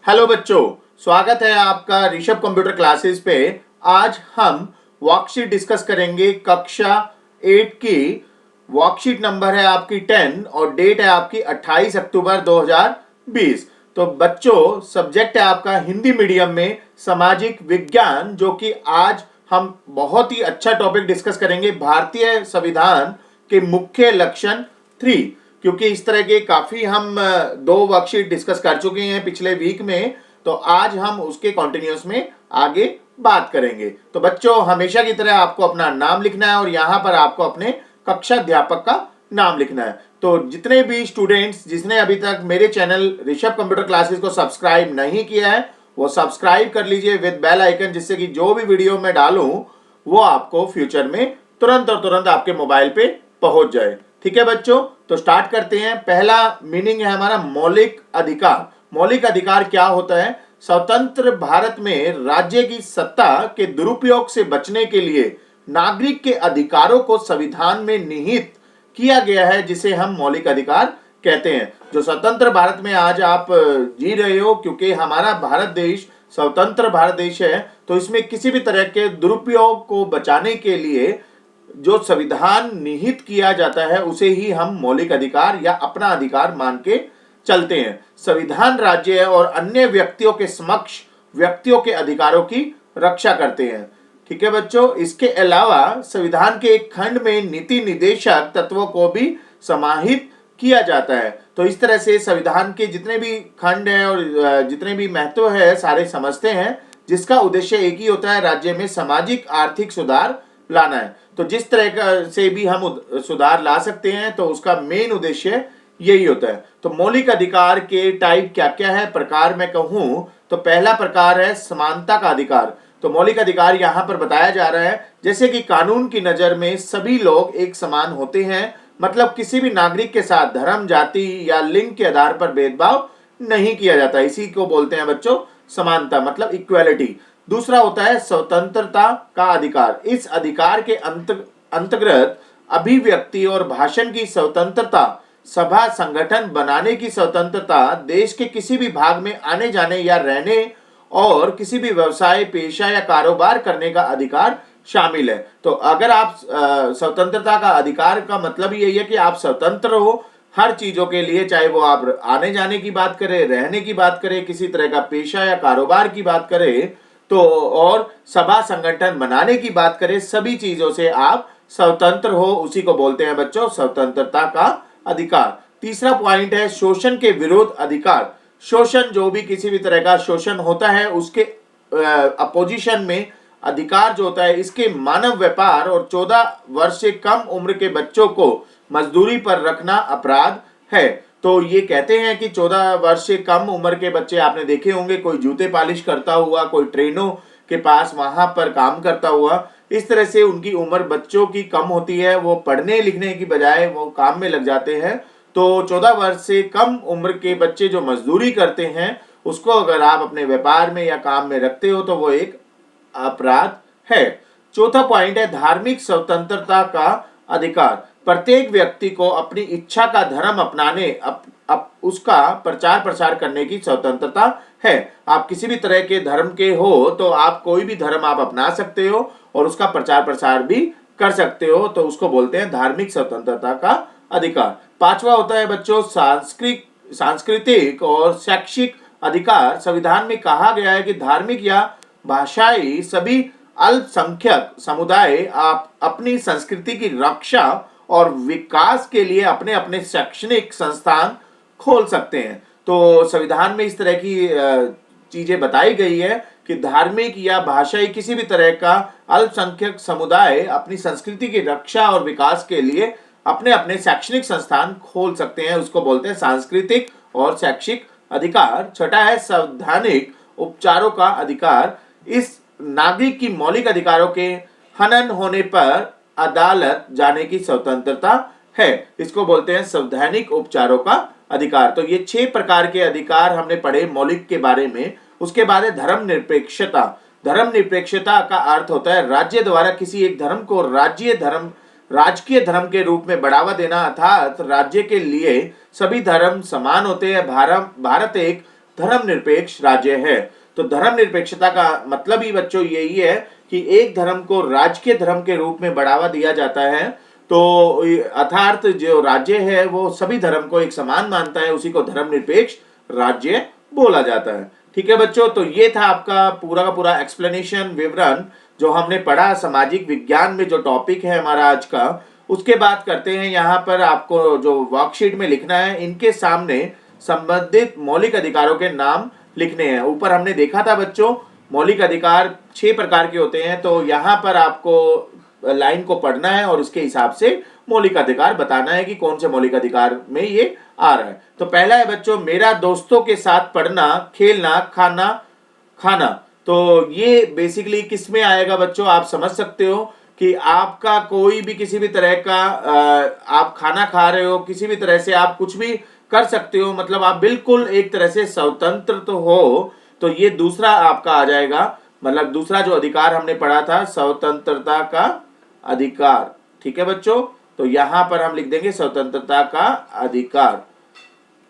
Hello बच्चों, स्वागत है आपका ऋषभ कंप्यूटर क्लासेस पे। आज हम वर्कशीट डिस्कस करेंगे। कक्षा 8 की वर्कशीट नंबर है आपकी 10 और डेट है आपकी 28 अक्टूबर 2020। तो बच्चों, सब्जेक्ट है आपका हिंदी मीडियम में सामाजिक विज्ञान, जो कि आज हम बहुत ही अच्छा टॉपिक डिस्कस करेंगे, भारतीय संविधान के मुख्य लक्षण 3। क्योंकि इस तरह के काफी हम दो वर्कशीट डिस्कस कर चुके हैं पिछले वीक में, तो आज हम उसके कॉन्टिन्यूस में आगे बात करेंगे। तो बच्चों, हमेशा की तरह आपको अपना नाम लिखना है और यहाँ पर आपको अपने कक्षा अध्यापक का नाम लिखना है। तो जितने भी स्टूडेंट्स जिसने अभी तक मेरे चैनल ऋषभ कंप्यूटर क्लासेस को सब्सक्राइब नहीं किया है, वो सब्सक्राइब कर लीजिए विद बेल आइकन, जिससे कि जो भी वीडियो मैं डालूं वो आपको फ्यूचर में तुरंत और तुरंत आपके मोबाइल पे पहुंच जाए। ठीक है बच्चों, तो स्टार्ट करते हैं। पहला मीनिंग है हमारा मौलिक अधिकार। मौलिक अधिकार क्या होता है? स्वतंत्र भारत में राज्य की सत्ता के दुरुपयोग से बचने के लिए नागरिक के अधिकारों को संविधान में निहित किया गया है, जिसे हम मौलिक अधिकार कहते हैं। जो स्वतंत्र भारत में आज आप जी रहे हो, क्योंकि हमारा भारत देश स्वतंत्र भारत देश है, तो इसमें किसी भी तरह के दुरुपयोग को बचाने के लिए जो संविधान निहित किया जाता है उसे ही हम मौलिक अधिकार या अपना अधिकार मान के चलते हैं। संविधान राज्य और अन्य व्यक्तियों के समक्ष व्यक्तियों के अधिकारों की रक्षा करते हैं। ठीक है बच्चों, इसके अलावा संविधान के एक खंड में नीति निदेशक तत्वों को भी समाहित किया जाता है। तो इस तरह से संविधान के जितने भी खंड हैं और जितने भी महत्व है सारे समझते हैं, जिसका उद्देश्य एक ही होता है, राज्य में सामाजिक आर्थिक सुधार लाना है। तो जिस तरह से भी हम सुधार ला सकते हैं, तो उसका मेन उद्देश्य यही होता है। तो मौलिक अधिकार के टाइप क्या क्या है, प्रकार मैं कहूं तो पहला प्रकार है समानता का अधिकार। तो मौलिक अधिकार यहाँ पर बताया जा रहा है जैसे कि कानून की नजर में सभी लोग एक समान होते हैं, मतलब किसी भी नागरिक के साथ धर्म, जाति या लिंग के आधार पर भेदभाव नहीं किया जाता। इसी को बोलते हैं बच्चों समानता, मतलब इक्वालिटी। दूसरा होता है स्वतंत्रता का अधिकार। इस अधिकार के अंतर्गत अभिव्यक्ति और भाषण की स्वतंत्रता, सभा संगठन बनाने की स्वतंत्रता, देश के किसी भी भाग में आने जाने या रहने और किसी भी व्यवसाय, पेशा या कारोबार करने का अधिकार शामिल है। तो अगर आप स्वतंत्रता का अधिकार का मतलब यही है कि आप स्वतंत्र हो हर चीजों के लिए, चाहे वो आप आने जाने की बात करें, रहने की बात करें, किसी तरह का पेशा या कारोबार की बात करें, तो और सभा संगठन बनाने की बात करें, सभी चीजों से आप स्वतंत्र हो, उसी को बोलते हैं बच्चों स्वतंत्रता का अधिकार। तीसरा पॉइंट है शोषण के विरोध अधिकार। शोषण, जो भी किसी भी तरह का शोषण होता है उसके अपोजिशन में अधिकार जो होता है, इसके मानव व्यापार और 14 वर्ष से कम उम्र के बच्चों को मजदूरी पर रखना अपराध है। तो ये कहते हैं कि 14 वर्ष से कम उम्र के बच्चे आपने देखे होंगे, कोई जूते पॉलिश करता हुआ, कोई ट्रेनों के पास वहां पर काम करता हुआ, इस तरह से उनकी उम्र बच्चों की कम होती है, वो पढ़ने लिखने की बजाय वो काम में लग जाते हैं। तो 14 वर्ष से कम उम्र के बच्चे जो मजदूरी करते हैं, उसको अगर आप अपने व्यापार में या काम में रखते हो तो वो एक अपराध है। चौथा पॉइंट है धार्मिक स्वतंत्रता का अधिकार। प्रत्येक व्यक्ति को अपनी इच्छा का धर्म अपनाने उसका प्रचार प्रसार करने की स्वतंत्रता है। आप किसी भी तरह के धर्म के हो तो आप कोई भी धर्म आप अपना सकते हो और उसका प्रचार प्रसार भी कर सकते हो, तो उसको बोलते हैं धार्मिक स्वतंत्रता का अधिकार। पांचवा होता है बच्चों सांस्कृतिक और शैक्षिक अधिकार। संविधान में कहा गया है कि धार्मिक या भाषाई सभी अल्पसंख्यक समुदाय आप अपनी संस्कृति की रक्षा और विकास के लिए अपने अपने शैक्षणिक संस्थान खोल सकते हैं। तो संविधान में इस तरह की चीजें बताई गई है कि धार्मिक या भाषाई किसी भी तरह का अल्पसंख्यक समुदाय अपनी संस्कृति की रक्षा और विकास के लिए अपने अपने शैक्षणिक संस्थान खोल सकते हैं, उसको बोलते हैं सांस्कृतिक और शैक्षिक अधिकार। छठा है संवैधानिक उपचारों का अधिकार। इस नागरिक की मौलिक अधिकारों के हनन होने पर अदालत जाने की स्वतंत्रता है, इसको बोलते हैं संवैधानिक उपचारों का अधिकार। तो ये 6 प्रकार के अधिकार हमने पढ़े मौलिक के बारे में। उसके बाद है धर्मनिरपेक्षता। धर्मनिरपेक्षता का अर्थ होता है राज्य द्वारा किसी एक धर्म को राजकीय धर्म के रूप में बढ़ावा देना, अर्थात राज्य के लिए सभी धर्म समान होते हैं। भारत एक धर्मनिरपेक्ष राज्य है। तो धर्मनिरपेक्षता का मतलब ही बच्चों यही है कि एक धर्म को राजकीय धर्म के रूप में बढ़ावा दिया जाता है। तो अर्थात जो राज्य है वो सभी धर्म को एक समान मानता है, उसी को धर्मनिरपेक्ष राज्य बोला जाता है। ठीक है बच्चों, तो ये था आपका पूरा का पूरा एक्सप्लेनेशन, विवरण जो हमने पढ़ा सामाजिक विज्ञान में जो टॉपिक है हमारा आज का। उसके बाद करते हैं, यहाँ पर आपको जो वर्कशीट में लिखना है, इनके सामने संबंधित मौलिक अधिकारों के नाम लिखने हैं। ऊपर हमने देखा था बच्चों मौलिक अधिकार 6 प्रकार के होते हैं, तो यहाँ पर आपको लाइन को पढ़ना है और उसके हिसाब से मौलिक अधिकार बताना है कि कौन से मौलिक अधिकार में ये आ रहा है। तो पहला है बच्चों, मेरा दोस्तों के साथ पढ़ना, खेलना, खाना खाना। तो ये बेसिकली किस में आएगा बच्चों, आप समझ सकते हो कि आपका कोई भी किसी भी तरह का आप खाना खा रहे हो, किसी भी तरह से आप कुछ भी कर सकते हो, मतलब आप बिल्कुल एक तरह से स्वतंत्र तो हो। तो ये दूसरा आपका आ जाएगा, मतलब दूसरा जो अधिकार हमने पढ़ा था स्वतंत्रता का अधिकार। ठीक है बच्चों, तो यहां पर हम लिख देंगे स्वतंत्रता का अधिकार।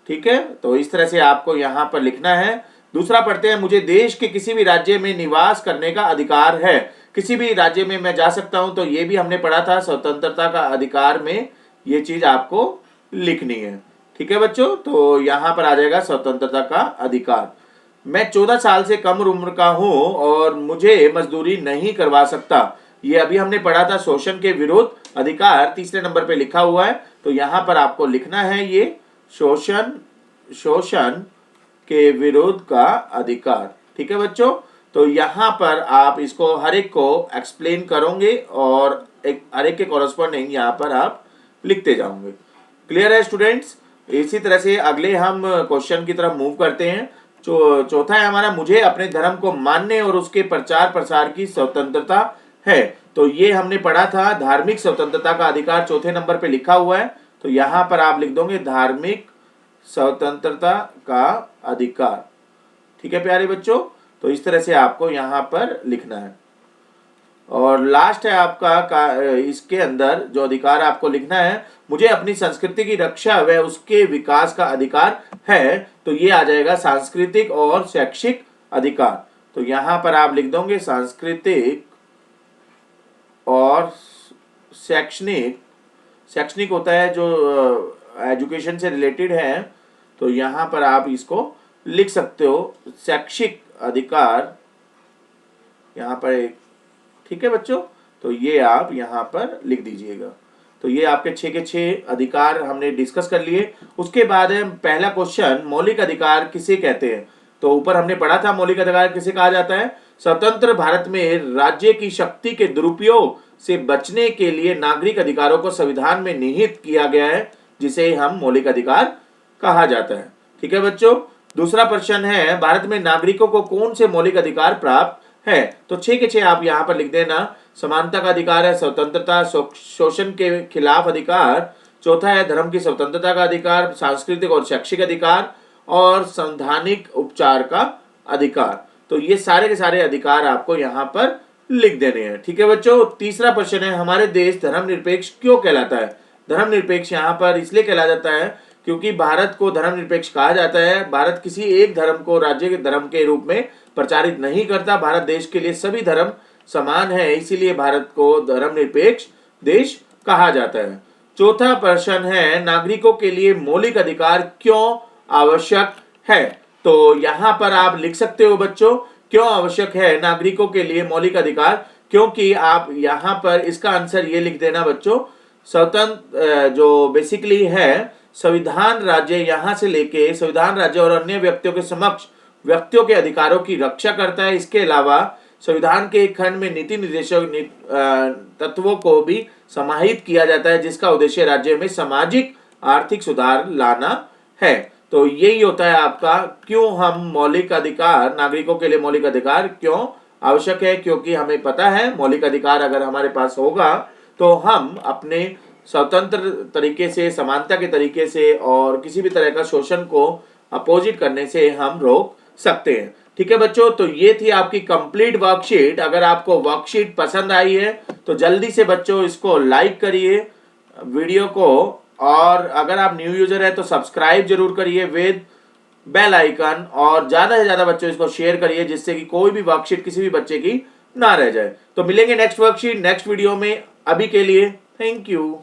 ठीक है, तो इस तरह से आपको यहां पर लिखना है। दूसरा पढ़ते हैं, मुझे देश के किसी भी राज्य में निवास करने का अधिकार है। किसी भी राज्य में मैं जा सकता हूं, तो ये भी हमने पढ़ा था स्वतंत्रता का अधिकार में ये चीज आपको लिखनी है। ठीक है बच्चों, तो यहां पर आ जाएगा स्वतंत्रता का अधिकार। मैं 14 साल से कम उम्र का हूं और मुझे मजदूरी नहीं करवा सकता। ये अभी हमने पढ़ा था शोषण के विरुद्ध अधिकार, तीसरे नंबर पे लिखा हुआ है। तो यहां पर आपको लिखना है ये शोषण के विरुद्ध का अधिकार। ठीक है बच्चों, तो यहां पर आप इसको हर एक को एक्सप्लेन करोगे और हर एक के कॉरेस्पॉन्डिंग यहां पर आप लिखते जाओगे। क्लियर है स्टूडेंट्स? इसी तरह से अगले हम क्वेश्चन की तरफ मूव करते हैं। चौथा है हमारा, मुझे अपने धर्म को मानने और उसके प्रचार प्रसार की स्वतंत्रता है। तो ये हमने पढ़ा था धार्मिक स्वतंत्रता का अधिकार, चौथे नंबर पे लिखा हुआ है। तो यहां पर आप लिख दोगे धार्मिक स्वतंत्रता का अधिकार। ठीक है प्यारे बच्चों, तो इस तरह से आपको यहां पर लिखना है। और लास्ट है आपका इसके अंदर जो अधिकार आपको लिखना है, मुझे अपनी संस्कृति की रक्षा व उसके विकास का अधिकार है। तो ये आ जाएगा सांस्कृतिक और शैक्षिक अधिकार। तो यहां पर आप लिख दोगे सांस्कृतिक और शैक्षणिक। शैक्षणिक होता है जो एजुकेशन से रिलेटेड है, तो यहां पर आप इसको लिख सकते हो शैक्षिक अधिकार यहां पर एक। ठीक है बच्चों, तो ये आप यहां पर लिख दीजिएगा। तो ये आपके 6 के 6 अधिकार हमने डिस्कस कर लिए। उसके बाद है पहला क्वेश्चन, मौलिक अधिकार किसे कहते हैं। तो ऊपर हमने पढ़ा था मौलिक अधिकार किसे कहा जाता है। स्वतंत्र भारत में राज्य की शक्ति के दुरुपयोग से बचने के लिए नागरिक अधिकारों को संविधान में निहित किया गया है, जिसे हम मौलिक अधिकार कहा जाता है। ठीक है बच्चों, दूसरा प्रश्न है, भारत में नागरिकों को कौन से मौलिक अधिकार प्राप्त है। तो 6 के 6 आप यहां पर लिख देना। समानता का अधिकार है, स्वतंत्रता, शोषण के खिलाफ अधिकार, चौथा है धर्म की स्वतंत्रता का अधिकार, सांस्कृतिक और शैक्षिक अधिकार और संवैधानिक उपचार का अधिकार। तो ये सारे के सारे अधिकार आपको यहाँ पर लिख देने हैं। ठीक है बच्चों, तीसरा प्रश्न है, हमारे देश धर्मनिरपेक्ष क्यों कहलाता है। धर्मनिरपेक्ष यहाँ पर इसलिए कहला जाता है क्योंकि भारत को धर्मनिरपेक्ष कहा जाता है। भारत किसी एक धर्म को राज्य के धर्म के रूप में प्रचारित नहीं करता। भारत देश के लिए सभी धर्म समान है, इसीलिए भारत को धर्मनिरपेक्ष देश कहा जाता है। चौथा प्रश्न है, नागरिकों के लिए मौलिक अधिकार क्यों आवश्यक है। तो यहां पर आप लिख सकते हो बच्चों, क्यों आवश्यक है नागरिकों के लिए मौलिक अधिकार, क्योंकि आप यहां पर इसका आंसर ये लिख देना बच्चों, स्वतंत्र जो बेसिकली है संविधान राज्य, यहां से लेके संविधान राज्य और अन्य व्यक्तियों के समक्ष व्यक्तियों के अधिकारों की रक्षा करता है। इसके अलावा संविधान के एक खंड में नीति निर्देशक तत्वों को भी समाहित किया जाता है, जिसका उद्देश्य राज्य में सामाजिक आर्थिक सुधार लाना है। तो यही होता है आपका क्यों हम मौलिक अधिकार, नागरिकों के लिए मौलिक अधिकार क्यों आवश्यक है, क्योंकि हमें पता है मौलिक अधिकार अगर हमारे पास होगा तो हम अपने स्वतंत्र तरीके से, समानता के तरीके से और किसी भी तरह का शोषण को अपोजिट करने से हम रोक सकते हैं। ठीक है बच्चों, तो ये थी आपकी कंप्लीट वर्कशीट। अगर आपको वर्कशीट पसंद आई है तो जल्दी से बच्चों इसको लाइक करिए वीडियो को, और अगर आप न्यू यूजर है तो सब्सक्राइब जरूर करिए वेद बेल आइकन और ज्यादा से ज्यादा बच्चों इसको शेयर करिए जिससे कि कोई भी वर्कशीट किसी भी बच्चे की ना रह जाए। तो मिलेंगे नेक्स्ट वर्कशीट नेक्स्ट वीडियो में। अभी के लिए थैंक यू।